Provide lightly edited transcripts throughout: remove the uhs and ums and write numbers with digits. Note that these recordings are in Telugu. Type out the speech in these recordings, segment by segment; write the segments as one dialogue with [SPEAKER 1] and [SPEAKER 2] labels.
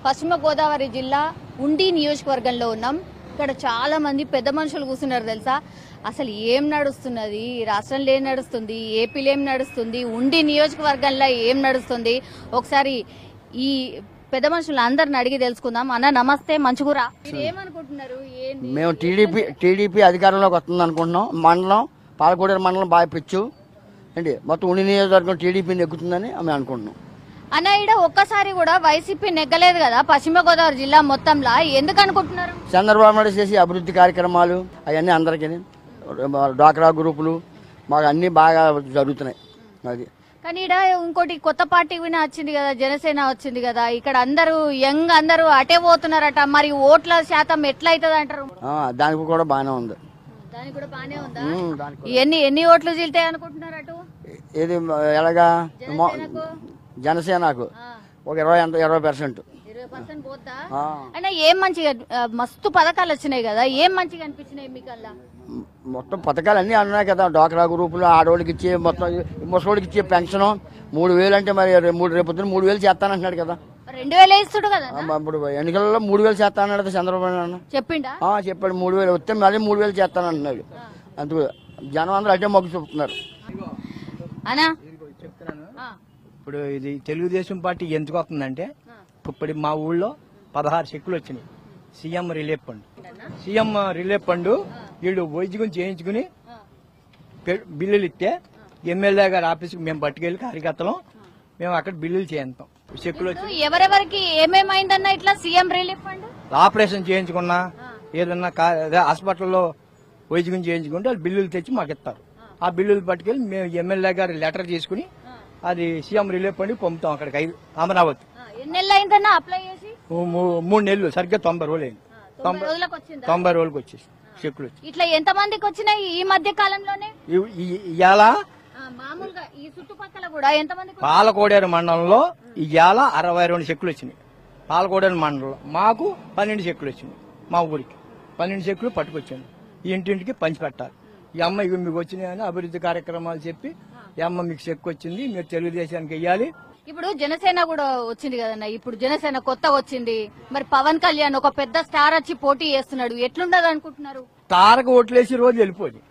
[SPEAKER 1] పశ్చిమ గోదావరి జిల్లా ఉండి నియోజకవర్గంలో ఉన్నాం. ఇక్కడ చాలా మంది పెద్ద మనుషులు కూర్చున్నారు తెలుసా. అసలు ఏం నడుస్తున్నది, రాష్ట్రంలో ఏం నడుస్తుంది, ఏపీలో ఏం నడుస్తుంది, ఉండి నియోజకవర్గంలో ఏం నడుస్తుంది, ఒకసారి ఈ పెద్ద మనుషులు అందరిని అడిగి తెలుసుకుందాం. అన్న నమస్తే, మంచిగురా. ఏమనుకుంటున్నారు?
[SPEAKER 2] మేము టీడీపీ అధికారంలోకి వస్తుంది అనుకుంటున్నాం. మండలం పాలకోడేరు మండలం బాగా పిచ్చు అండి, మొత్తం ఉండి నియోజకవర్గం టీడీపీ నెగ్గుతుందని మేము అనుకుంటున్నాం.
[SPEAKER 1] అన్న ఈడ ఒక్కసారి కూడా వైసీపీ నెగ్గలేదు కదా పశ్చిమ గోదావరి జిల్లా మొత్తంలో, ఎందుకు అనుకుంటున్నారు?
[SPEAKER 2] చంద్రబాబు నాయుడు చేసి అభివృద్ధి కార్యక్రమాలు అవన్నీ అందరికీ, డ్వాక్రా గ్రూపులు మాకు అన్ని బాగా జరుగుతున్నాయి. అది
[SPEAKER 1] కానీ ఈడ ఇంకోటి కొత్త పార్టీ కూడా వచ్చింది కదా, జనసేన వచ్చింది కదా, ఇక్కడ అందరూ యంగ్ అందరూ అటే పోతున్నారట. మరి ఓట్ల శాతం ఎట్లా అవుతుంది అంటారు?
[SPEAKER 2] దానికి కూడా బాగానే ఉంది.
[SPEAKER 1] దానికి కూడా బాగానే ఉందా? ఎన్ని ఓట్లు చీల్తాయి అనుకుంటున్నారు అటు?
[SPEAKER 2] ఏది ఎలాగా జనసేనకు ఒక 20%
[SPEAKER 1] 20% పోతా. అంటే ఏం మంచిగా మస్తు పథకాలు వచ్చినాయి కదా, ఏం మంచిగా అనిపించినాయి మీకు? అలా
[SPEAKER 2] మొత్తం పథకాలు అన్నీ ఉన్నాయి కదా, డ్వాక్రా గ్రూపులు, ఆడవాళ్ళకి ఇచ్చే మొత్తం ముసలోడికి ఇచ్చే పెన్షన్ 3,000 అంటే మరి రేపు 3,000 చేస్తానంటున్నాడు కదా.
[SPEAKER 1] 2,000 ఇస్తుడు కదా.
[SPEAKER 2] ఇప్పుడు ఎన్నికలలో 3,000 చేస్తానన్నాడు చంద్రబాబు నాయుడు.
[SPEAKER 1] చెప్పిండా?
[SPEAKER 2] చెప్పాడు 3,000 వస్తే మళ్ళీ 3,000 చేస్తానంటున్నాడు. అందుకు జనం అందరూ అటే మొగ్గు చూపుతున్నారు.
[SPEAKER 1] అనా
[SPEAKER 3] ఇప్పుడు ఇది తెలుగుదేశం పార్టీ ఎందుకు వస్తుందంటే, ఇప్పుడు మా ఊళ్ళో 16 చెక్కులు వచ్చినాయి. సీఎం రిలీఫ్ ఫండ్ వీళ్ళు వైద్యం చేయించుకుని బిల్లులు ఇస్తే ఎమ్మెల్యే గారి ఆఫీస్కి మేము పట్టుకెళ్ళి కార్యకర్తలు మేము అక్కడ బిల్లులు చేయిస్తాం. చెక్కులు వచ్చి
[SPEAKER 1] ఎవరెవరికి ఏమేమైందన్నా ఇట్లా సీఎం రిలీఫ్ ఫండ్
[SPEAKER 3] ఆపరేషన్ చేయించుకున్నా, ఏదన్నా హాస్పిటల్లో వైద్యం చేయించుకుంటే వాళ్ళు బిల్లులు తెచ్చి మాకు ఇస్తారు. ఆ బిల్లులు పట్టుకెళ్ళి మేము ఎమ్మెల్యే గారి లెటర్ తీసుకుని అది సీఎం రిలీఫ్ ఫండ్ పంపుతాం అక్కడికి. అమరావతి
[SPEAKER 1] ఎన్ని నెలలు అయిందన్నా అప్లై చేసి?
[SPEAKER 3] 3 నెలలు, సరిగ్గా 90 రోజులు అయింది. 90 రోజులకు వచ్చేసి చెక్కులు.
[SPEAKER 1] ఇట్లా ఎంత మందికి వచ్చినాయి ఈ మధ్య కాలంలోనే?
[SPEAKER 3] ఇవాళ
[SPEAKER 1] మామూలుగా ఈ చుట్టుపక్కల కూడా ఎంత మంది?
[SPEAKER 3] పాలకోడేరు మండలంలో ఇవాళ 62 చెక్కులు వచ్చినాయి. పాలకోడేరు మండలంలో మాకు 12 చెక్కులు వచ్చినాయి. మా ఊరికి 12 చెక్కులు పట్టుకొచ్చాను. ఇంటింటికి పంచి పెట్టాలి. ఈ అమ్మ ఇవి మీకు వచ్చినాయని అభివృద్ధి కార్యక్రమాలు చెప్పి, ఈ అమ్మ మీకు చెక్కు వచ్చింది, మీరు తెలుగుదేశానికి వెయ్యాలి.
[SPEAKER 1] ఇప్పుడు జనసేన కూడా వచ్చింది కదన్న, ఇప్పుడు జనసేన కొత్తగా వచ్చింది. మరి పవన్ కళ్యాణ్ ఒక పెద్ద స్టార్ వచ్చి పోటీ చేస్తున్నాడు, ఎట్లుండదు అనుకుంటున్నారు?
[SPEAKER 3] తారక ఓట్లేసి రోజు వెళ్ళిపోయింది.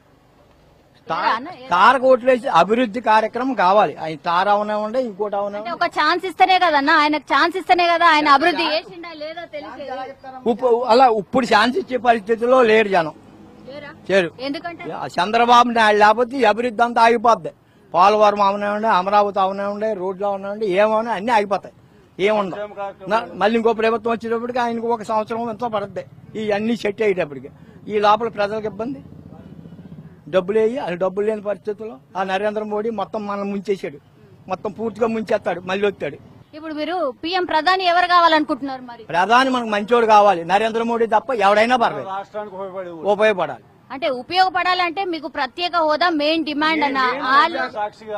[SPEAKER 3] తారక ఓట్లేసి అభివృద్ధి కార్యక్రమం కావాలి. ఆయన తార అవునా ఇంకోటి అవునా,
[SPEAKER 1] ఒక ఛాన్స్ ఇస్తేనే కదన్నా, ఆయనకు ఛాన్స్ ఇస్తేనే కదా ఆయన అభివృద్ధి చేసిండా లేదా తెలియదు.
[SPEAKER 3] అలా ఇప్పుడు ఛాన్స్ ఇచ్చే పరిస్థితిలో లేరు జనం. చేరు
[SPEAKER 1] ఎందుకంటే
[SPEAKER 3] చంద్రబాబు నాయుడు లేకపోతే ఈ అభివృద్ధి అంతా ఆగిపోద్ది. పోలవరం అవునాయండి, అమరావతి అవునాయండి, రోడ్లు అవునాయండి, ఏమవునా అన్ని ఆగిపోతాయి. ఏముండవు. మళ్ళీ ఇంకో ప్రభుత్వం వచ్చేటప్పటికి ఆయనకు 1 సంవత్సరం ఎంతో పడుద్ది ఈ అన్ని సెట్ అయ్యేటప్పటికి. ఈ లోపల ప్రజలకు ఇబ్బంది, డబ్బులు వేయి, అది డబ్బులు లేని పరిస్థితుల్లో ఆ నరేంద్ర మోడీ మొత్తం మనం ముంచేసాడు. మొత్తం పూర్తిగా ముంచేస్తాడు, మళ్ళీ వస్తాడు.
[SPEAKER 1] ఇప్పుడు మీరు పీఎం ప్రధాని ఎవరు కావాలనుకుంటున్నారు? మరి
[SPEAKER 3] ప్రధాని మనకు మంచోడు కావాలి, నరేంద్ర మోడీ తప్ప ఎవడైనా పర్లేదు, ఉపయోగపడాలి.
[SPEAKER 1] అంటే ఉపయోగపడాలంటే మీకు ప్రత్యేక హోదా మెయిన్ డిమాండ్ అన్న.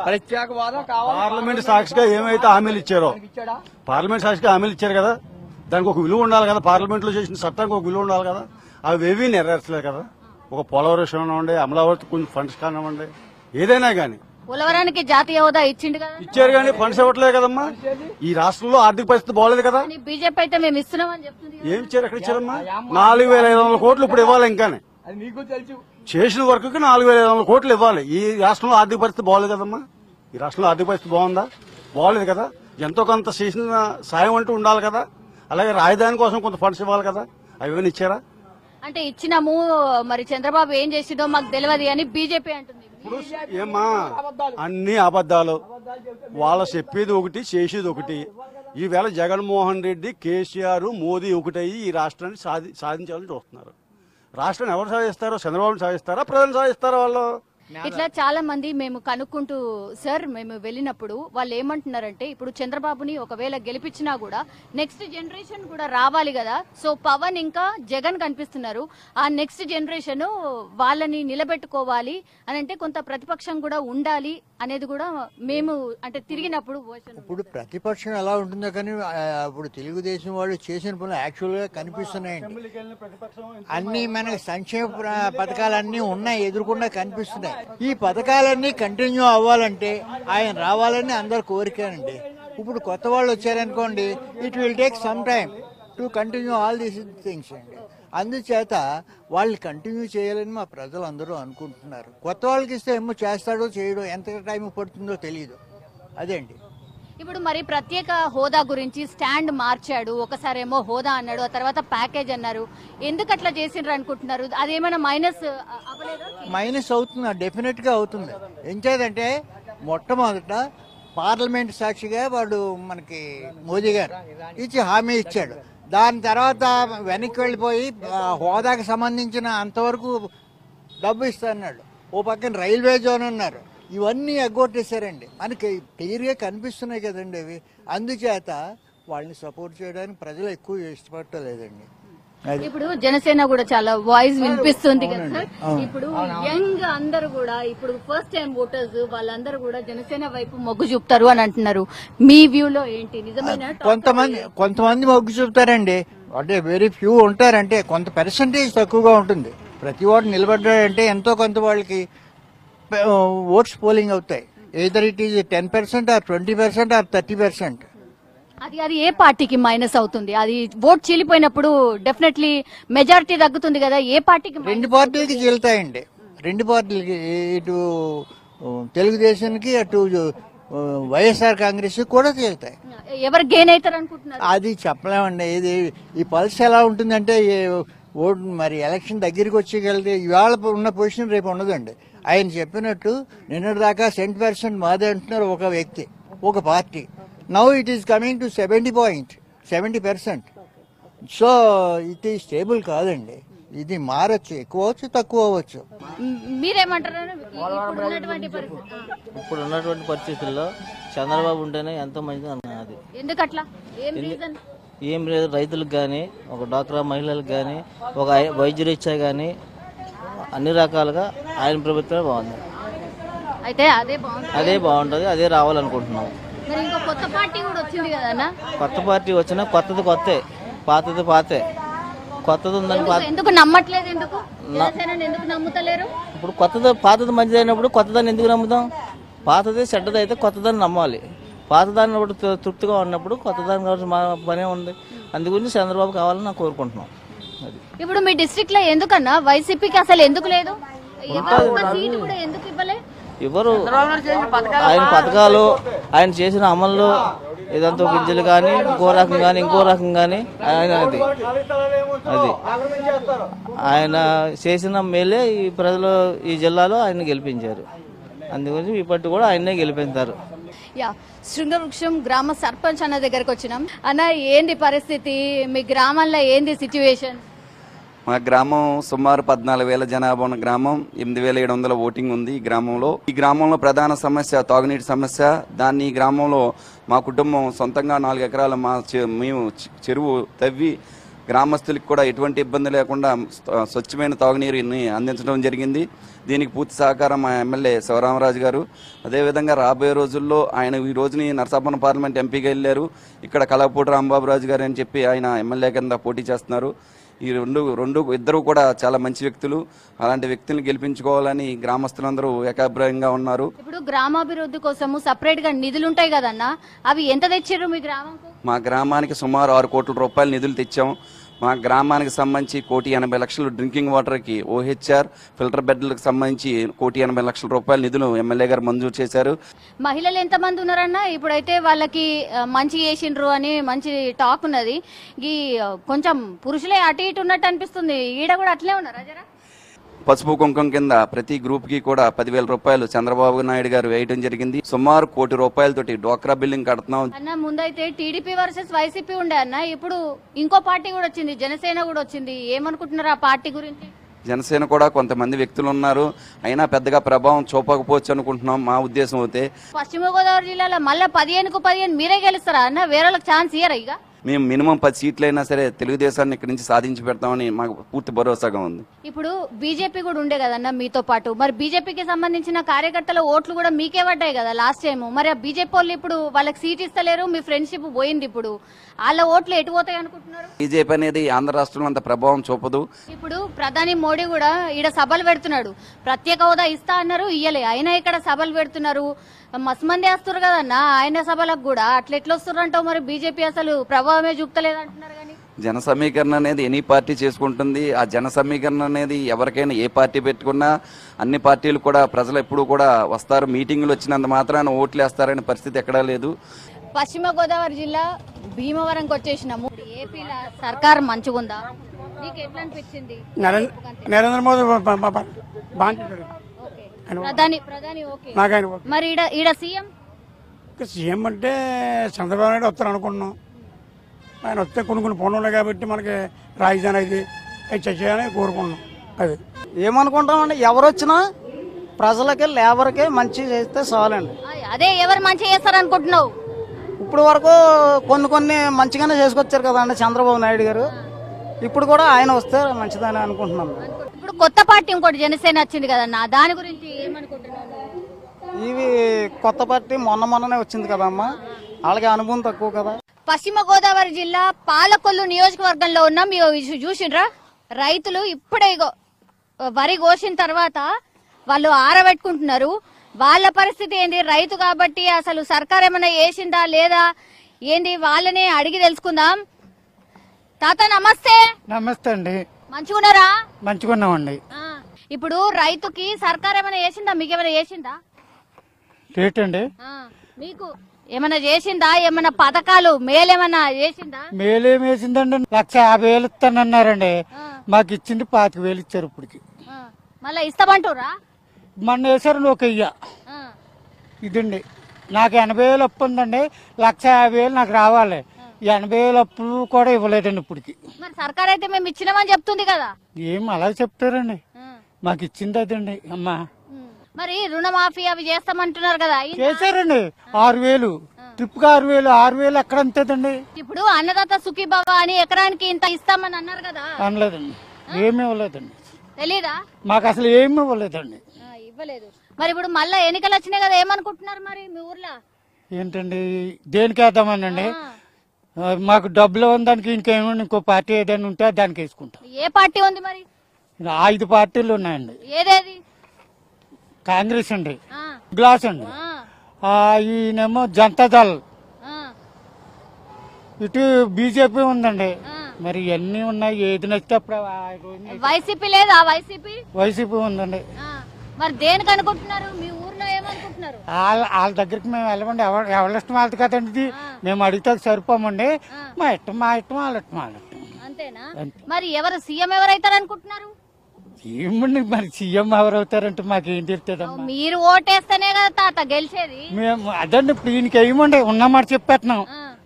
[SPEAKER 3] ప్రత్యేక హోదా కావాలి.
[SPEAKER 4] పార్లమెంట్ సాక్షిగా ఏమైతే హామీలు ఇచ్చారో, పార్లమెంట్ సాక్షిగా హామీలు ఇచ్చారు కదా, దానికి ఒక విలువ ఉండాలి కదా. పార్లమెంట్ లో చేసిన చట్టానికి ఒక విలువ ఉండాలి కదా. అవి ఏవీ నెరవేర్చలేదు కదా. ఒక పోలవరం కానివ్వండి, అమరావతి కొంచెం ఫండ్స్ కానివ్వండి, ఏదైనా గానీ
[SPEAKER 1] పోలవరానికి జాతీయ హోదా ఇచ్చిండు కదా,
[SPEAKER 4] ఇచ్చారు కానీ ఫండ్స్ ఇవ్వట్లేదు కదమ్మా. ఈ రాష్ట్రంలో ఆర్థిక పరిస్థితి బాగలేదు కదా.
[SPEAKER 1] బీజేపీ అయితే మేము ఇస్తున్నామని చెప్తుంది.
[SPEAKER 4] ఏం ఇచ్చారు? ఎక్కడ ఇచ్చారమ్మా? 4,500 కోట్లు ఇప్పుడు ఇవ్వాలి. ఇంకానే చేసిన వర్క్ 4,500 కోట్లు ఇవ్వాలి. ఈ రాష్ట్రంలో ఆర్థిక పరిస్థితి బాగలేదు కదమ్మా. ఈ రాష్ట్రంలో ఆర్థిక పరిస్థితి బాగుందా? బాగలేదు కదా. ఎంతో కొంత చేసిన సాయం అంటూ ఉండాలి కదా. అలాగే రాజధాని కోసం కొంత ఫండ్స్ ఇవ్వాలి కదా. అవి ఇచ్చారా?
[SPEAKER 1] అంటే ఇచ్చినాము, మరి చంద్రబాబు ఏం చేసిందో మాకు తెలియదు అని బీజేపీ అంటుంది.
[SPEAKER 4] ఏమ్మా, అన్ని అబద్దాలు. వాళ్ళ చెప్పేది ఒకటి, చేసేది ఒకటి. ఈవేళ జగన్మోహన్ రెడ్డి, కేసీఆర్, మోదీ ఒకటయ్యి ఈ రాష్ట్రాన్ని సాధించాలని చూస్తున్నారు. రాష్ట్రాన్ని ఎవరు సాధిస్తారో? చంద్రబాబు సాధిస్తారా, ప్రజలు సాధిస్తారా? వాళ్ళు
[SPEAKER 1] ఇట్లా చాలా మంది మేము కనుక్కుంటూ సార్ మేము వెళ్ళినప్పుడు వాళ్ళు ఏమంటున్నారంటే, ఇప్పుడు చంద్రబాబుని ఒకవేళ గెలిపించినా కూడా నెక్స్ట్ జనరేషన్ కూడా రావాలి కదా. సో పవన్ ఇంకా జగన్ కనిపిస్తున్నారు. ఆ నెక్స్ట్ జనరేషన్ వాళ్ళని నిలబెట్టుకోవాలి అని అంటే కొంత ప్రతిపక్షం కూడా ఉండాలి అనేది కూడా మేము అంటే తిరిగినప్పుడు.
[SPEAKER 5] ఇప్పుడు ప్రతిపక్షం ఎలా ఉంటుందో కానీ ఇప్పుడు తెలుగుదేశం వాళ్ళు చేసిన పనులు యాక్చువల్ గా కనిపిస్తున్నాయండి. అన్ని మనకి సంక్షేమ పథకాలన్నీ ఉన్నాయి, ఎదురుకుండా కనిపిస్తున్నాయి. ఈ పథకాలన్నీ కంటిన్యూ అవ్వాలంటే ఆయన రావాలని అందరు కోరికేనండి. ఇప్పుడు కొత్త వాళ్ళు వచ్చారనుకోండి, it will take some time to continue all these things అండి. అందుచేత వాళ్ళు కంటిన్యూ చేయాలని మా ప్రజలు అందరూ అనుకుంటున్నారు. కొత్త వాళ్ళకి ఇస్తే ఏమో చేస్తాడో చేయడో, ఎంత టైం పడుతుందో తెలియదు. అదే అండి.
[SPEAKER 1] ఇప్పుడు మరి ప్రత్యేక హోదా గురించి స్టాండ్ మార్చాడు, ఒకసారేమో హోదా అన్నాడు, ఆ తర్వాత ప్యాకేజ్ అన్నారు. ఎందుకు అట్లా చేసిండ్రు అనుకుంటున్నారు? అదేమైనా మైనస్ అవ్వలేదా?
[SPEAKER 5] మైనస్ అవుతుంది, డెఫినెట్ గా అవుతుంది. ఎంచేదంటే మొట్టమొదట పార్లమెంట్ సాక్షిగా వాడు మనకి మోదీ గారు ఇచ్చి హామీ ఇచ్చాడు. దాని తర్వాత వెనక్కి వెళ్ళిపోయి హోదాకి సంబంధించిన అంతవరకు డబ్బు ఇస్తాన్నాడు. ఓ పక్కన రైల్వే జోన్ అన్నారు. ఇవన్నీ ఎగ్గొట్టేశారండి. మనకి క్లియర్గా కనిపిస్తున్నాయి కదండి అవి. అందుచేత వాళ్ళని సపోర్ట్ చేయడానికి ప్రజలు ఎక్కువ ఇష్టపడలేదండి.
[SPEAKER 1] ఇప్పుడు జనసేన కూడా చాలా వాయిస్ వినిపిస్తుంది కదా సార్. ఇప్పుడు యంగ్ అందరూ కూడా ఇప్పుడు ఫస్ట్ టైం ఓటర్స్ వాళ్ళందరూ కూడా జనసేన వైపు మొగ్గు చూపుతారు అని అంటున్నారు. మీ వ్యూలో ఏంటి? నిజమైన
[SPEAKER 5] కొంతమంది మొగ్గు చూపుతారండి. అంటే వెరీ ఫ్యూ ఉంటారంటే కొంత పర్సంటేజ్ తక్కువగా ఉంటుంది. ప్రతి వాడు నిలబడ్డాడంటే ఎంతో కొంత వాళ్ళకి ఓట్స్ పోలింగ్ అవుతాయి. Either it is 10% or 20% or 30%.
[SPEAKER 1] అది ఏ పార్టీకి మైనస్ అవుతుంది? అది ఓట్ చీలిపోయినప్పుడు డెఫినెట్లీ మెజారిటీ తగ్గుతుంది కదా. ఏ పార్టీకి?
[SPEAKER 5] రెండు పార్టీలకి చీలుతాయండి. రెండు పార్టీలకి, ఇటు తెలుగుదేశానికి అటు వైఎస్ఆర్ కాంగ్రెస్ కూడా చీలుతాయి.
[SPEAKER 1] ఎవరు గెయిన్ అవుతారు అనుకుంటున్నారు?
[SPEAKER 5] అది చెప్పలేమండి. ఇది ఈ పల్స్ ఎలా ఉంటుందంటే ఓటు మరి ఎలక్షన్ దగ్గరికి వచ్చేకెళ్తే ఇవాళ ఉన్న పొజిషన్ రేపు ఉండదండి. ఆయన చెప్పినట్టు నిన్నటి దాకా 10% మాదే అంటున్నారు ఒక వ్యక్తి, ఒక party. Now it is coming to 70%. So ఇది స్టేబుల్ కాదండి. ఇది మారచ్చు, ఎక్కువ అవచ్చు తక్కువ అవ్వచ్చు.
[SPEAKER 1] మీరేమంటారు?
[SPEAKER 6] ఇప్పుడు ఉన్నటువంటి పరిస్థితుల్లో చంద్రబాబు ఉంటేనే ఎంతో మంచిది అన్నది.
[SPEAKER 1] ఎందుకట్లా?
[SPEAKER 6] ఏం లేదు, రైతులకు కానీ, ఒక డ్వాక్రా మహిళలకు కానీ, ఒక వైద్యరీత్యా కానీ అన్ని రకాలుగా ఆయన ప్రభుత్వమే బాగుంది.
[SPEAKER 1] అయితే అదే
[SPEAKER 6] బాగుంటుంది, అదే రావాలనుకుంటున్నాం.
[SPEAKER 1] మరి ఇంకో కొత్త పార్టీ కూడా వచ్చింది కదా.
[SPEAKER 6] కొత్త పార్టీ వచ్చినా కొత్తది కొత్తే, పాతది పాతే. కొత్తది ఉందని
[SPEAKER 1] ఎందుకు నమ్మట్లేదు? ఎందుకు నమ్ముతలేరు?
[SPEAKER 6] ఇప్పుడు పాతది మంచిది అయినప్పుడు కొత్తదాన్ని ఎందుకు నమ్ముతాం? పాతది చెడ్డది అయితే కొత్తదాన్ని నమ్మాలి. పాతదాన్ని తృప్తిగా ఉన్నప్పుడు కొత్తదాని గురించి మా పనే ఉంది. అందుగురించి చంద్రబాబు కావాలని నాకు కోరుకుంటున్నాం.
[SPEAKER 1] ఇప్పుడు మీ డిస్ట్రిక్ట్ లో ఎందుకన్నా వైసీపీకి అసలు ఎందుకు లేదు?
[SPEAKER 6] ఎవరు ఆయన పథకాలు, ఆయన చేసిన అమల్లో ఏదంతా గింజలు కానీ ఇంకో రకం కానీ అది ఆయన చేసిన మేలే ఈ ప్రజలు ఈ జిల్లాలో ఆయన గెలిపించారు. అందుగురించి ఇప్పటి కూడా ఆయన్నే గెలిపించారు.
[SPEAKER 1] శృంగవృక్షం గ్రామ సర్పంచ్ అన్న దగ్గరకు వచ్చినాం. అన్న, ఏంది పరిస్థితి మీ గ్రామంలో? ఏంది సిచ్యువేషన్?
[SPEAKER 7] మా గ్రామం సుమారు 14,000 జనాభా ఉన్న గ్రామం. 8,700 ఓటింగ్ ఉంది ఈ గ్రామంలో. ఈ గ్రామంలో ప్రధాన సమస్య తాగునీటి సమస్య. దాన్ని ఈ గ్రామంలో మా కుటుంబం సొంతంగా 4 ఎకరాల మేము చెరువు తవ్వి గ్రామస్తులకు కూడా ఎటువంటి ఇబ్బంది లేకుండా స్వచ్ఛమైన తాగునీరుని అందించడం జరిగింది. దీనికి పూర్తి సహకారం మా ఎమ్మెల్యే శివరామరాజు గారు. అదేవిధంగా రాబోయే రోజుల్లో ఆయన ఈ రోజుని నరసాపురం పార్లమెంట్ ఎంపీగా వెళ్ళారు. ఇక్కడ కలగపూడి రాంబాబురాజు గారు అని చెప్పి ఆయన ఎమ్మెల్యే కింద పోటీ చేస్తున్నారు. ఈ ఇద్దరు కూడా చాలా మంచి వ్యక్తులు. అలాంటి వ్యక్తులను గెలిపించుకోవాలని గ్రామస్తులందరూ ఏకాభిప్రాయంగా ఉన్నారు.
[SPEAKER 1] ఇప్పుడు గ్రామాభివృద్ధి కోసము సపరేట్ గా నిధులు ఉంటాయి కదన్నా, అవి ఎంత తెచ్చారు మీ గ్రామంకు?
[SPEAKER 7] మా గ్రామానికి సుమారు 6 కోట్ల రూపాయల నిధులు తెచ్చాం. మా గ్రామానికి సంబంధించి 1,80,00,000 డ్రింకింగ్ వాటర్కి OHR ఫిల్టర్ బెడ్లకు సంబంధించి 1,80,00,000 రూపాయల నిధులు ఎమ్మెల్యే గారు మంజూరు చేశారు.
[SPEAKER 1] మహిళలు ఎంతమంది ఉన్నారన్నా? ఇప్పుడైతే వాళ్ళకి మంచి చేసిండ్రు అని మంచి టాక్ ఉన్నది. ఈ కొంచెం పురుషులే అటు ఇటు ఉన్నట్టు అనిపిస్తుంది. ఈడ కూడా అట్లే ఉన్నారా? జరా
[SPEAKER 7] పసుపు కుంకుమ కింద ప్రతి గ్రూప్ కి కూడా 10,000 రూపాయలు చంద్రబాబు నాయుడు గారు వేయడం జరిగింది. సుమారు 1 కోటి రూపాయలతోటి డ్వాక్రా బిల్డింగ్ కడుతున్నాం.
[SPEAKER 1] అన్న, ముందైతే టీడీపీ వర్సెస్ వైసీపీ ఉండే అన్న, ఇప్పుడు ఇంకో పార్టీ కూడా వచ్చింది, జనసేన కూడా వచ్చింది. ఏమనుకుంటున్నారు ఆ పార్టీ గురించి?
[SPEAKER 7] జనసేన కూడా కొంతమంది వ్యక్తులు ఉన్నారు, అయినా పెద్దగా ప్రభావం చూపకపోవచ్చు అనుకుంటున్నాం మా ఉద్దేశం. అయితే
[SPEAKER 1] పశ్చిమ గోదావరి జిల్లాలో మళ్ళీ 15కు 15 మీరే గెలుస్తారా అన్న? వేరే ఛాన్స్ ఇయ్యరా? ఇక
[SPEAKER 7] మేము మినిమం 10 సీట్లైనా సరే తెలుగుదేశాన్ని ఇక్కడి నుంచి సాధించి పెడతామని మాకు పూర్తి భరోసాగా ఉంది.
[SPEAKER 1] ఇప్పుడు బీజేపీ కూడా ఉండే కదన్న మీతో పాటు, మరి బీజేపీకి సంబంధించిన కార్యకర్తల ఓట్లు కూడా మీకే పడ్డాయి కదా లాస్ట్ టైం. మరి ఆ బీజేపీ వాళ్ళు ఇప్పుడు వాళ్ళకి సీట్ ఇస్తలేరు, మీ ఫ్రెండ్షిప్ పోయింది. ఇప్పుడు వాళ్ళ ఓట్లు ఎటు పోతాయి అనుకుంటున్నారు?
[SPEAKER 7] బీజేపీ అనేది ఆంధ్ర రాష్ట్రంలో అంత ప్రభావం చూపదు.
[SPEAKER 1] ఇప్పుడు ప్రధాని మోడీ కూడా ఈడ సభలు పెడుతున్నాడు, ప్రత్యేక హోదా ఇస్తా అన్నారు, ఇయ్యలే. అయినా ఇక్కడ సభలు పెడుతున్నారు, మస్తు మంది వేస్తున్నారు కదన్న ఆయన సభలకు కూడా. అట్లా ఎట్లా వస్తున్నారు అంటావు? మరి బీజేపీ అసలు ప్రభావమే చూపుతలేదు అంటున్నారు. కానీ
[SPEAKER 7] జన సమీకరణ అనేది ఎనీ పార్టీ చేసుకుంటుంది. ఆ జన సమీకరణ అనేది ఎవరికైనా ఏ పార్టీ పెట్టుకున్నా అన్ని పార్టీలు కూడా ప్రజలు ఎప్పుడు కూడా వస్తారు. మీటింగులు వచ్చినంత మాత్రాన ఓట్లు వేస్తారనే పరిస్థితి ఎక్కడా లేదు.
[SPEAKER 1] పశ్చిమ గోదావరి జిల్లా భీమవరంకి వచ్చేసినాము. ఏపీలో సర్కార్ మంచిగుందా? నీకు ఎట్లా అనిపించింది?
[SPEAKER 8] నరేంద్ర మోదీ బాగా చేశారు.
[SPEAKER 1] ప్రధాని ఓకే.
[SPEAKER 8] నాకైనా
[SPEAKER 1] మరి ఈడ సీఎం
[SPEAKER 8] సీఎం అంటే చంద్రబాబు నాయుడు వస్తారు అనుకున్నాం. ఆయన వస్తే కొన్ని పనులు ఉన్నాయి కాబట్టి మనకి రాజధాని అది చేయాలని కోరుకున్నాం. అది
[SPEAKER 6] ఏమనుకుంటామండి, ఎవరు వచ్చినా ప్రజలకి లేబర్కి మంచి చేస్తే చాలండి.
[SPEAKER 1] అదే ఎవరు మంచి చేస్తారు అనుకుంటున్నావు?
[SPEAKER 6] ఇప్పుడు వరకు కొన్ని మంచిగానే చేసుకొచ్చారు కదండి చంద్రబాబు నాయుడు గారు. ఇప్పుడు కూడా ఆయన వస్తే మంచిదని అనుకుంటున్నాం.
[SPEAKER 1] ఇప్పుడు కొత్త పార్టీ ఇంకోటి జనసేన వచ్చింది కదన్న, దాని గురించి ఏమనుకుంటున్నాను?
[SPEAKER 6] ఇవి కొత్త పార్టీ మొన్ననే వచ్చింది కదమ్మా, వాళ్ళకి అనుభవం తక్కువ కదా.
[SPEAKER 1] పశ్చిమ గోదావరి జిల్లా పాలకొల్లు నియోజకవర్గంలో ఉన్నాం. చూసిండ్రా, రైతులు ఇప్పుడే వరి కోసిన తర్వాత వాళ్ళు ఆరబెట్టుకుంటున్నారు. వాళ్ళ పరిస్థితి ఏంది? రైతు కాబట్టి అసలు సర్కార్ ఏమైనా వేసిందా లేదా ఏంది వాళ్ళని అడిగి తెలుసుకుందాం. తాత నమస్తే.
[SPEAKER 8] నమస్తే అండి.
[SPEAKER 1] మంచిగున్నారా?
[SPEAKER 8] మంచిగున్నామండి.
[SPEAKER 1] ఇప్పుడు రైతుకి సర్కార్ ఏమైనా వేసిందా? మీకేమైనా వేసిందా?
[SPEAKER 8] రేట్ అండి
[SPEAKER 1] మీకు ఏమైనా చేసిందా? ఏమైనా పథకాలు మేలేమన్నా చేసిందా?
[SPEAKER 8] మేలేం వేసిందండి. 1,50,000 ఇస్తానన్నారండి, మాకు ఇచ్చింది 25,000 ఇచ్చారు. ఇప్పటికి
[SPEAKER 1] మళ్ళీ ఇస్తామంటారా?
[SPEAKER 8] మొన్న వేసారు ఒక ఇదండి. నాకు 80,000 అప్పు ఉందండి, 1,50,000 నాకు రావాలి. 80,000 అప్పు కూడా ఇవ్వలేదండి ఇప్పటికి.
[SPEAKER 1] మరి సర్కార్ అయితే మేము ఇచ్చినామని చెప్తుంది కదా.
[SPEAKER 8] ఏం అలా చెప్తారండి, మాకు ఇచ్చింది అదండి. అమ్మా
[SPEAKER 1] మరి రుణమాఫీ అవి చేస్తామంటున్నారు కదా,
[SPEAKER 8] చేశారండి. 6,000 ట్రిప్ కి 6,000 ఎక్కడ అంతేదండి.
[SPEAKER 1] ఇప్పుడు అన్నదాత సుఖీభవ అని ఎకరానికి ఇంత ఇస్తామని అన్నారు కదా.
[SPEAKER 8] అనలేదండి, ఏమి ఇవ్వలేదండి.
[SPEAKER 1] తెలీదా?
[SPEAKER 8] మాకు అసలు ఏమి ఇవ్వలేదండి.
[SPEAKER 1] ఇవ్వలేదు. మరి ఇప్పుడు మళ్ళా ఎన్నికలు వచ్చినాయి కదా, ఏమనుకుంటున్నారు మరి మీ ఊర్లో?
[SPEAKER 8] ఏంటండి దేనికి వేద్దామనండి, మాకు డబ్బులు ఉందానికి ఇంకేమన్నా ఇంకో పార్టీ ఏదైనా ఉంటే దానికి వేసుకుంటాం.
[SPEAKER 1] ఏ పార్టీ ఉంది మరి?
[SPEAKER 8] 5 పార్టీలు ఉన్నాయండి.
[SPEAKER 1] ఏదేది?
[SPEAKER 8] కాంగ్రెస్ అండి, గ్లాస్ అండి, ఈయనేమో జనతాదళ్, ఇటు బీజేపీ ఉందండి. మరి ఇవన్నీ ఉన్నాయి, ఏది నచ్చితే అప్పుడు.
[SPEAKER 1] వైసీపీ లేదా?
[SPEAKER 8] వైసీపీ ఉందండి.
[SPEAKER 1] మరి దేనికి అనుకుంటున్నారు? మీ ఊర్లో ఏమనుకుంటున్నారు?
[SPEAKER 8] వాళ్ళ దగ్గరికి మేము వెళ్ళమండి, ఎవరి ఇష్టం వాళ్ళది కదండి. మేము అడిగితే సరిపోమండి. మా ఇష్టం వాళ్ళ ఇష్టం వాళ్ళ ఇష్టం.
[SPEAKER 1] అంతేనా? మరి ఎవరు సీఎం ఎవరైతారు అనుకుంటున్నారు?
[SPEAKER 8] ఏమండి మరి సీఎం ఎవరవుతారంటే మాకేం తెలుస్తుందమ్మా.
[SPEAKER 1] మీరు ఓటేస్తేనే కదా తాత గెలిచేది.
[SPEAKER 8] మేము అదండి ఇప్పుడు ఈయనకి వేయమండి, ఉన్నమాట చెప్పేస్తున్నాం.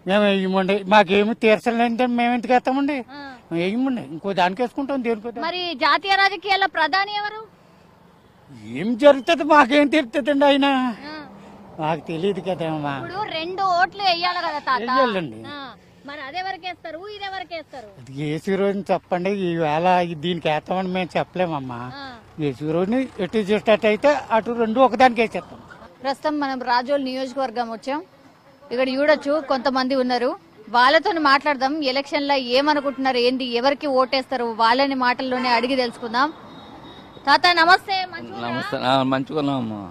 [SPEAKER 8] మేము వేయమండి, మాకేమి తీర్చలేదంటే మేము ఎందుకు వేస్తామండి. వేయమండి, ఇంకో దానికి వేసుకుంటాం. దేనికో.
[SPEAKER 1] మరి జాతీయ రాజకీయాల్లో ప్రధాని ఎవరు?
[SPEAKER 8] ఏం జరుగుతుంది మాకేం తెలుస్తుందండి, ఆయన మాకు తెలియదు కదమ్మా.
[SPEAKER 1] ఇప్పుడు 2 ఓట్లు వేయాలి కదా తాత.
[SPEAKER 8] వేయాలండి.
[SPEAKER 1] మరి అదెవరికి వేస్తారు, ఇదెవరికి వేస్తారు?
[SPEAKER 8] ఏసీ రోజుని చెప్పండి, ఈవేళ దీనికి వేస్తామని మేము చెప్పలేమమ్మా. ఏసీ రోజుని ఎటు చేసేటట్టు అయితే అటు 2 ఒకదానికి వేసేస్తాం.
[SPEAKER 1] ప్రస్తుతం మనం రాజోల్ నియోజకవర్గం వచ్చాం. ఇక్కడ చూడొచ్చు కొంతమంది ఉన్నారు, వాళ్ళతో మాట్లాడదాం. ఎలక్షన్ లో ఏమనుకుంటున్నారు, ఏంది, ఎవరికి ఓటేస్తారు, వాళ్ళని మాటల్లోనే అడిగి తెలుసుకుందాం. తాత నమస్తే.
[SPEAKER 9] నమస్తే. మంచిగున్నామమ్మా.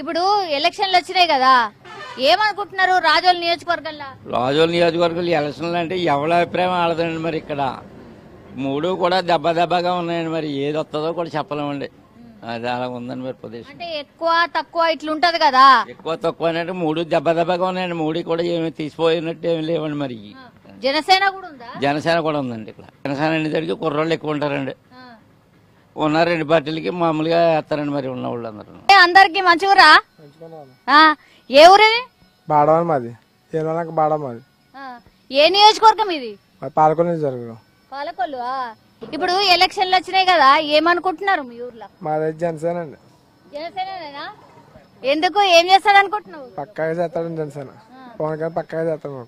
[SPEAKER 1] ఇప్పుడు ఎలక్షన్లు వచ్చినాయి కదా, ఏమనుకుంటున్నారు రాజోల్ నియోజకవర్గంలో?
[SPEAKER 9] రాజోల్ నియోజకవర్గంలో ఎలక్షన్లు అంటే ఎవరి అభిప్రాయం ఆడదండి. మరి ఇక్కడ 3 కూడా దెబ్బగా ఉన్నాయండి. మరి ఏది వస్తుందో కూడా చెప్పలేమండి. అది అలా ఉందండి మరి ప్రదేశం.
[SPEAKER 1] అంటే ఎక్కువ తక్కువ ఇట్లుంటది కదా.
[SPEAKER 9] ఎక్కువ తక్కువ అంటే 3 దెబ్బగా ఉన్నాయండి. 3 కూడా ఏమి తీసిపోయినట్టు ఏమి లేవండి. మరి
[SPEAKER 1] జనసేన కూడా ఉందా?
[SPEAKER 9] జనసేన కూడా ఉందండి. ఇక్కడ జనసేన అనేసరికి కుర్రోళ్ళు ఎక్కువ ఉంటారండి. ఉన్న 2 పార్టీలకి మామూలుగా వేస్తారండి. మరి ఉన్న వాళ్ళు
[SPEAKER 1] అందరికి మంచిగురా? ఏ ఊరిది?
[SPEAKER 10] బాడవని మాది. బాడ మాది.
[SPEAKER 1] ఏ నియోజకవర్గం ఇది?
[SPEAKER 10] పాలకొల్లు నియోజకవర్గం.
[SPEAKER 1] పాలకొల్లు. ఇప్పుడు ఎలక్షన్లు వచ్చినాయి కదా, ఏమనుకుంటున్నారు మీ ఊర్లో?
[SPEAKER 10] మాది జనసేన అండి.
[SPEAKER 1] జనసేన. ఎందుకు, ఏం చేస్తాడు అనుకుంటున్నావు?
[SPEAKER 10] పక్కాగా చేస్తాడు జనసేన. పవన్ కళ్యాణ్ పక్కాగా చేస్తాడు.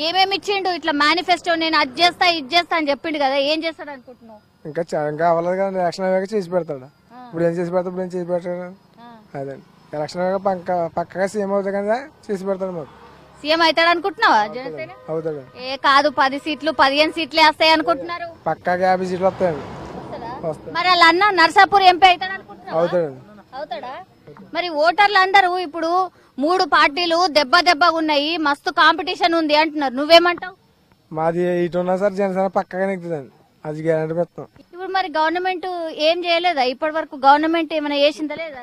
[SPEAKER 1] ఏమేమి ఇచ్చిండు ఇట్లా మేనిఫెస్టో నేను అది చేస్తా ఇది చేస్తా అని చెప్పిండు కదా, ఏం చేస్తాడు అనుకుంటున్నావు?
[SPEAKER 10] ఇంకా అవ్వలేదు కానీ ఎలక్షన్ అయ్యాక చేసి పెడతాడు. ఇప్పుడు ఏం చేసి పెడతాడు, ఇప్పుడు ఏం చేసి పెడతాడు. అదండి ఎలక్షన్ అయ్యాక పక్కగా సీఎం అవుతాడు కదా, చేసి పెడతాడు. మాకు
[SPEAKER 1] సీఎం అవుతాడు అనుకుంటున్నావా జనసేన?
[SPEAKER 10] అవుతాడు.
[SPEAKER 1] ఏ కాదు 10 సీట్లు 15 సీట్లే వస్తాయి అనుకుంటున్నారు.
[SPEAKER 10] పక్కాగా 50 సీట్లు వస్తాయండి.
[SPEAKER 1] మరి వాళ్ళ అన్న నర్సాపూర్ ఎంపీ అవుతాడు అనుకుంటున్నావా?
[SPEAKER 10] అవుతాడండి.
[SPEAKER 1] అవుతాడా? మరి ఓటర్లు అందరూ ఇప్పుడు 3 పార్టీలు దెబ్బగా ఉన్నాయి, మస్తు కాంపిటీషన్ ఉంది అంటున్నారు, నువ్వేమంటావు?
[SPEAKER 10] మాది ఇటు ఉన్నా సార్ జనసేన పక్కగా నెక్కుతుందండి, అది గ్యారంటీ పెడతాం.
[SPEAKER 1] ఇప్పుడు మరి గవర్నమెంట్ ఏం చేయలేదా ఇప్పటి వరకు? గవర్నమెంట్ ఏమైనా చేసిందా లేదా?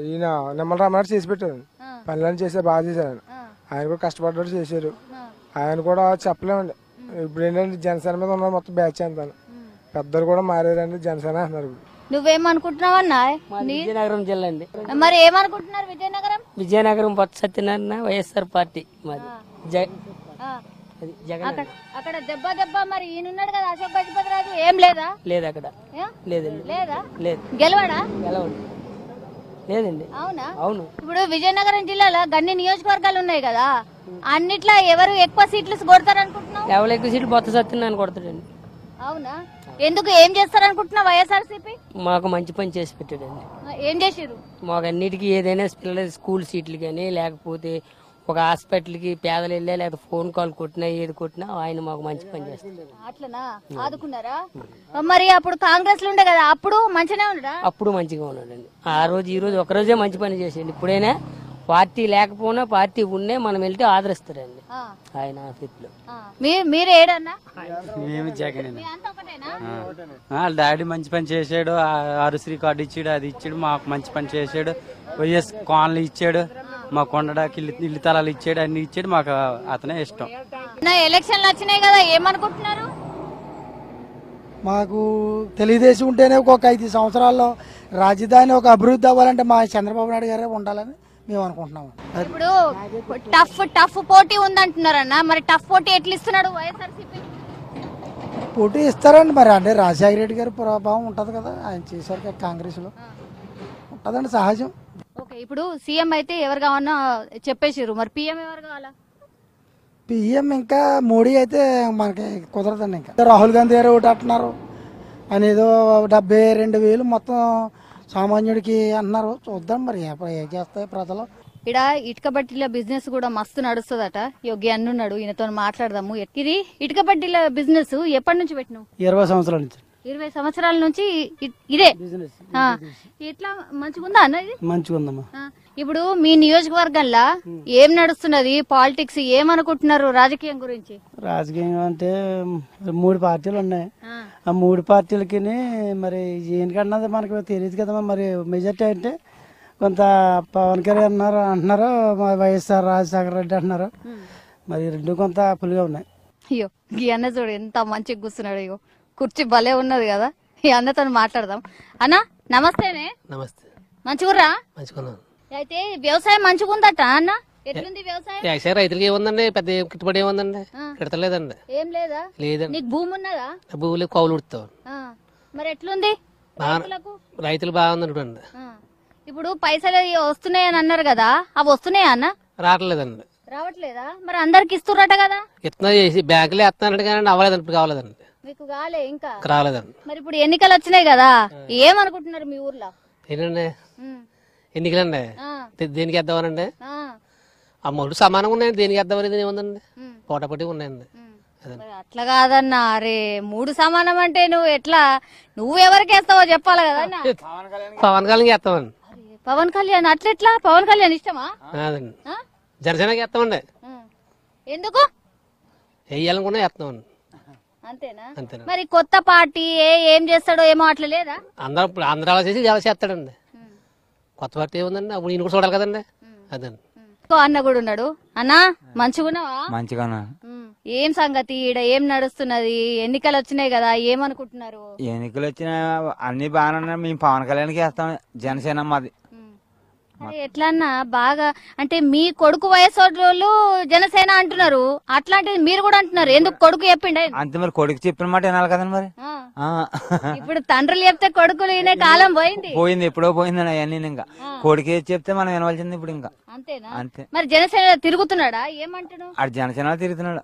[SPEAKER 10] ఈయన నిమ్మల రామారావు చేసి పెట్టారు, పనులను చేశారు, బాగా చేశారు. ఆయన కూడా కష్టపడ్డాడు, చేశారు. ఆయన కూడా చెప్పలేమండి. ఇప్పుడు ఏంటంటే జనసేన మీద ఉన్నారు మొత్తం బ్యాచ్ అంతా, పెద్దలు కూడా మారారండి, జనసేన అంటున్నారు.
[SPEAKER 1] నువ్వేమనుకుంటున్నావన్నా?
[SPEAKER 11] విజయనగరం జిల్లా అండి.
[SPEAKER 1] మరి ఏమనుకుంటున్నారు విజయనగరం?
[SPEAKER 11] విజయనగరం బొత్స సత్యనారాయణ వైఎస్ఆర్ పార్టీ మాది.
[SPEAKER 1] అక్కడ దెబ్బ మరి ఈయనున్నాడు కదా అశోక్ గజపతి రాజు, ఏం లేదా?
[SPEAKER 11] లేదు అక్కడ లేదండి.
[SPEAKER 1] లేదా?
[SPEAKER 11] లేదు.
[SPEAKER 1] గెలవాడా?
[SPEAKER 11] లేదండి.
[SPEAKER 1] అవునా?
[SPEAKER 11] అవును.
[SPEAKER 1] ఇప్పుడు విజయనగరం జిల్లాలో గన్ని నియోజకవర్గాలు ఉన్నాయి కదా, అన్నిట్లో ఎవరు ఎక్కువ సీట్లు కొడతారు అనుకుంటున్నావు?
[SPEAKER 11] ఎవరు ఎక్కువ సీట్లు బొత్స సత్యనారాయణ కొడతాడండి.
[SPEAKER 1] అవునా? ఎందుకు, ఏం చేస్తారు అనుకుంటున్నావు వైఎస్ఆర్సీపీ?
[SPEAKER 11] మాకు మంచి పని చేసి పెట్టాడండి.
[SPEAKER 1] ఏం చేసారు?
[SPEAKER 11] మాకు అన్నిటికీ ఏదైనా పిల్లల స్కూల్ సీట్లు కానీ, లేకపోతే ఒక హాస్పిటల్కి పేదలు వెళ్ళా, లేకపోతే ఫోన్ కాల్ కొట్టినా ఏది కొట్టినా ఆయన మాకు మంచి పని చేస్తారు.
[SPEAKER 1] అట్లనా? ఆదుకున్నారా? మరి అప్పుడు కాంగ్రెస్ లో ఉండే కదా, అప్పుడు మంచిగానే ఉన్నాడా?
[SPEAKER 11] అప్పుడు మంచిగా ఉన్నాడండి. ఆ రోజు ఈ రోజు ఒకరోజే మంచి పని చేసేయండి. ఇప్పుడైనా పార్టీ లేకపోయినా పార్టీ ఉన్నే మనం వెళ్తే ఆదరిస్తారండి ఆయన ఆఫీస్లో.
[SPEAKER 1] మీరు ఏడన్నా?
[SPEAKER 12] మేము జగన్. డాడీ మంచి పని చేశాడు, ఆరుశ్రీ కార్డు ఇచ్చాడు, అది ఇచ్చాడు, మాకు మంచి పని చేశాడు. వైఎస్ కాలనీ ఇచ్చాడు, మా కొండడాకి ఇల్లు తలాలు ఇచ్చాడు, అన్ని ఇచ్చాడు. మాకు అతనే ఇష్టం.
[SPEAKER 1] ఎలక్షన్లు వచ్చినాయి కదా, ఏమనుకుంటున్నారు?
[SPEAKER 13] మాకు తెలుగుదేశం ఉంటేనే ఒక 5 సంవత్సరాల్లో రాజధాని ఒక అభివృద్ధి అవ్వాలంటే మా చంద్రబాబు నాయుడు గారే ఉండాలని మేము అనుకుంటున్నాము.
[SPEAKER 1] ఇప్పుడు టఫ్ పోటీ ఉందంటున్నారన్న, మరి టఫ్ పోటీ ఎట్లా ఇస్తున్నాడు వైఎస్ఆర్సీపీ?
[SPEAKER 13] పోటీ ఇస్తారండి మరి, అంటే రాజశేఖర రెడ్డి గారి ప్రభావం ఉంటది కదా, ఆయన చేశారు కాంగ్రెస్ లో, ఉంటదండి సహజం.
[SPEAKER 1] ఓకే, ఇప్పుడు సీఎం అయితే ఎవరు కావాలన్నా చెప్పేసారు, మరి పిఎం ఎవరు కావాలా?
[SPEAKER 13] పిఎం ఇంకా మోడీ అయితే మనకి కుదరదండి. ఇంకా రాహుల్ గాంధీ గారు ఒకటి అంటున్నారు, ఆయన ఏదో 72,000 మొత్తం సామాన్యుడికి అన్నారు. చూద్దాం మరి ఏం చేస్తాయి ప్రజలు.
[SPEAKER 1] ఇక్కడ ఇటుక బట్టీల బిజినెస్ కూడా మస్తు నడుస్తుందట. యోగి అన్నున్నాడు, ఈయనతో మాట్లాడదాము. ఇది ఇటుక బట్టీల బిజినెస్ ఎప్పటి నుంచి పెట్టినావు?
[SPEAKER 13] 20 సంవత్సరాల నుంచి.
[SPEAKER 1] 20 సంవత్సరాల నుంచి ఇదే ఎట్లా మంచిగుందా అన్న? ఇది
[SPEAKER 13] మంచిగుందమ్మా.
[SPEAKER 1] ఇప్పుడు మీ నియోజకవర్గంలో ఏం నడుస్తున్నది పాలిటిక్స్, ఏమనుకుంటున్నారు రాజకీయం గురించి?
[SPEAKER 13] రాజకీయం అంటే 3 పార్టీలు ఉన్నాయి. ఆ 3 పార్టీలకి మరి ఏంటన్నది మనకు తెలియదు కదా. మరి మెజార్టీ అంటే కొంత పవన్ కళ్యాణ్ అంటున్నారు, వైఎస్ఆర్ రాజశేఖర రెడ్డి అంటున్నారు. మరి 2 కొంత పులిగా ఉన్నాయి.
[SPEAKER 1] అయ్యో, ఈ అన్న చూడు ఎంత మంచిగా కూర్చున్నాడు. అయ్యో, కుర్చీ భలే ఉన్నది కదా. ఈ అన్నతో మాట్లాడదాం. అన్న నమస్తేనే.
[SPEAKER 14] నమస్తే.
[SPEAKER 1] మంచిగుర్రా?
[SPEAKER 14] మంచిగున్నాను.
[SPEAKER 1] అయితే వ్యవసాయం మంచిగుందట అన్న, ఎట్లుంది వ్యవసాయం?
[SPEAKER 14] వ్యవసాయం రైతులకి ఏముందండి, పెద్ద గిట్టుబడి ఏముందండి, కిడతలేదండి.
[SPEAKER 1] ఏం లేదా?
[SPEAKER 14] లేదండి.
[SPEAKER 1] నీకు భూమి ఉన్నదా?
[SPEAKER 14] భూములు కౌలు ఉడతావు.
[SPEAKER 1] మరి ఎట్లుంది
[SPEAKER 14] రైతులు బాగుందండి.
[SPEAKER 1] ఇప్పుడు పైసలు వస్తున్నాయని అన్నారు కదా, అవి వస్తున్నాయా అన్న?
[SPEAKER 14] రావట్లేదండి.
[SPEAKER 1] రావట్లేదా? మరి అందరికి ఇస్తున్నట్ట కదా?
[SPEAKER 14] ఇస్తున్నా బ్యాంకులో వేస్తున్నాడు కానీ అవ్వలేదండి, ఇప్పుడు కావాలేదండి.
[SPEAKER 1] మీకు కాలే ఇంకా?
[SPEAKER 14] రాలేదండి.
[SPEAKER 1] మరి ఇప్పుడు ఎన్నికలు వచ్చినాయి కదా, ఏమనుకుంటున్నారు మీ ఊర్లో?
[SPEAKER 14] ఏంటండి ఎన్నికలండి? దేనికి వేద్దామనండి? ఆ 3 సమానంగా ఉన్నాయండి, దేనికి వేద్దామనేది ఏముందండి, పోటాపోటీ ఉన్నాయండి.
[SPEAKER 1] అట్లా కాదన్నా, అరే 3 సమానం అంటే నువ్వు ఎట్లా, నువ్వు ఎవరికి వేస్తావో చెప్పాలి కదా.
[SPEAKER 14] పవన్ కళ్యాణ్ వేస్తామండి.
[SPEAKER 1] పవన్ కళ్యాణ్ అట్లెట్లా? పవన్ కళ్యాణ్ ఇష్టమా?
[SPEAKER 14] కాదండి, జనసేనకి వేస్తామండి.
[SPEAKER 1] ఎందుకు
[SPEAKER 14] వేయాలనుకున్నా వేస్తామండి.
[SPEAKER 1] అంతేనా?
[SPEAKER 14] అంతేనా.
[SPEAKER 1] మరి కొత్త పార్టీ ఏం చేస్తాడో ఏమో అట్లా లేదా?
[SPEAKER 14] అందరూ అలా చేసి ఎలా చేస్తాడండి. కొత్త పార్టీ ఏముందండి, అప్పుడు ఈయన కూడా చూడాలి కదండి. అదండి.
[SPEAKER 1] అన్న కూడా ఉన్నాడు. అన్నా మంచిగున్నావా?
[SPEAKER 15] మంచిగా.
[SPEAKER 1] ఏం సంగతి, ఈడ ఏం నడుస్తున్నది? ఎన్నికలు వచ్చినాయి కదా, ఏమనుకుంటున్నారు?
[SPEAKER 15] ఎన్నికలు వచ్చినా అన్ని బాగానే ఉన్నాయి. మేము పవన్ కళ్యాణ్కి వేస్తాం, జనసేన మాది.
[SPEAKER 1] ఎట్లన్నా బాగా అంటే మీ కొడుకు వయసు వాళ్ళు జనసేన అంటున్నారు, అట్లాంటిది మీరు కూడా అంటున్నారు. ఎందుకు? కొడుకు చెప్పిండే
[SPEAKER 15] అంతే మరి, కొడుకు చెప్పిన మాట వినాలి కదండి. మరి
[SPEAKER 1] ఇప్పుడు తండ్రులు చెప్తే కొడుకులు వినే కాలం పోయింది.
[SPEAKER 15] పోయింది, ఎప్పుడో పోయిందని అవన్నీ. ఇంకా కొడుకే చెప్తే మనం వినవలసింది ఇప్పుడు. ఇంకా
[SPEAKER 1] అంతేనా?
[SPEAKER 15] అంతే.
[SPEAKER 1] మరి జనసేన తిరుగుతున్నాడా? ఏమంటాడు?
[SPEAKER 15] ఆడు జనసేన తిరుగుతున్నాడు.